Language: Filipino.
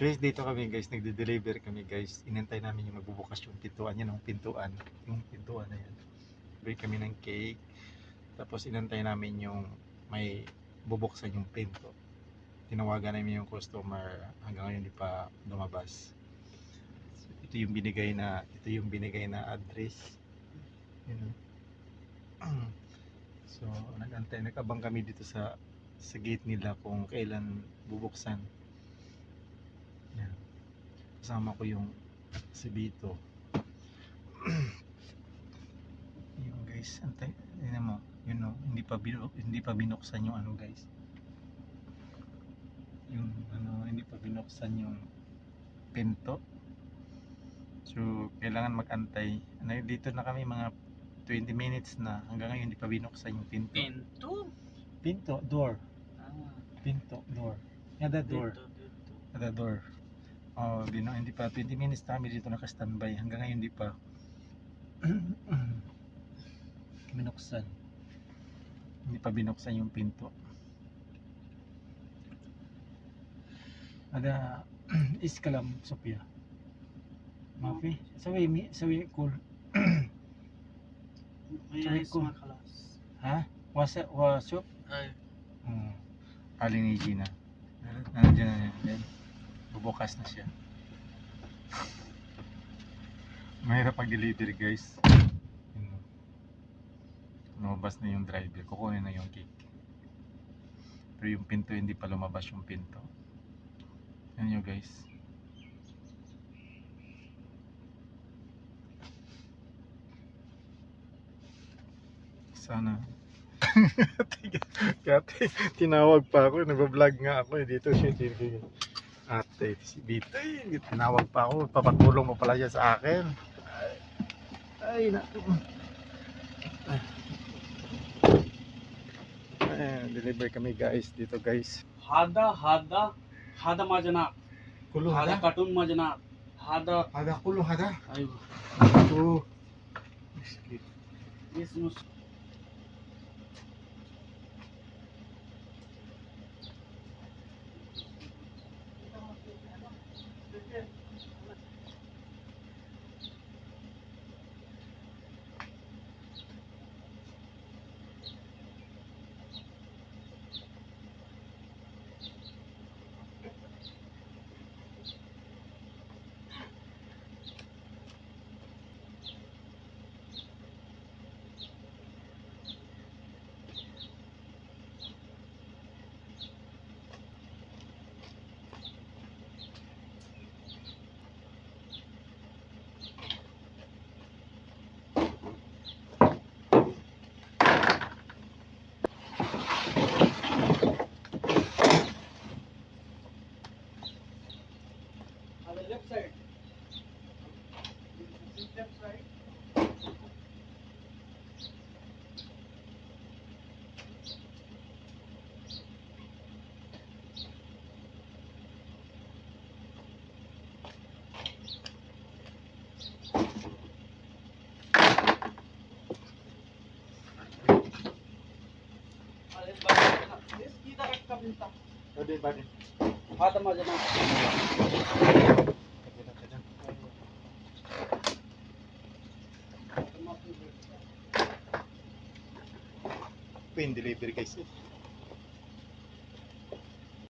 Guys, dito kami guys, nagde-deliver kami guys. Inantay namin yung magbubukas yung pintuan. Yan ang pintuan. Yung pintuan na yan. Bili kami ng cake. Tapos inantay namin yung may bubuksan yung pinto. Tinawagan namin yung customer. Hanggang ngayon hindi pa lumabas. Ito yung binigay na address. Yun. So, nag-abang kami dito sa gate nila kung kailan bubuksan. Yan. Kasama ko yung si Bito. Yung guys, antay, tingnan mo, yun no, hindi pa binuksan yung ano guys. Yung ano, hindi pa binuksan yung pinto. So, kailangan mag-antay. Ano, dito na kami mga 20 minutes na. Hanggang ngayon hindi pa binuksan yung pinto. Pinto? Pinto, door. Ah, Pinto, door. Yeah, the door. dito. The door. Oh, hindi pa 20 minutes na kami dito naka-standby. Hanggang ngayon hindi pa binuksan. Hindi pa binuksan yung pinto. Ada iskalam Sophia. Mafi, sawi cool. May ko. makalas. Ha? Wasop? Ay, Alin ni Gina. Nandiyan na yan. Bubukas na siya. Mahirap pag-deliver guys. Lumabas na yung driver. Kukunin na yung cake. Pero yung pinto, hindi pa lumabas yung pinto. Yan nyo guys. Sana. Kaya tinawag pa ako. Nag-vlog nga ako. Dito siya. Ate, si Bito. Tinawag pa ako. Papatulong mo pala siya sa akin. Ay naku. Deliver kami guys. Dito guys. hada majana. Kulo Hada cartoon majana. Hada. Hada kulo hada. Ay, Oh. this mus. On the left side. Left side. This kita ka pinta. Pwede ba din? Hada majana. Ito yung delivery guys.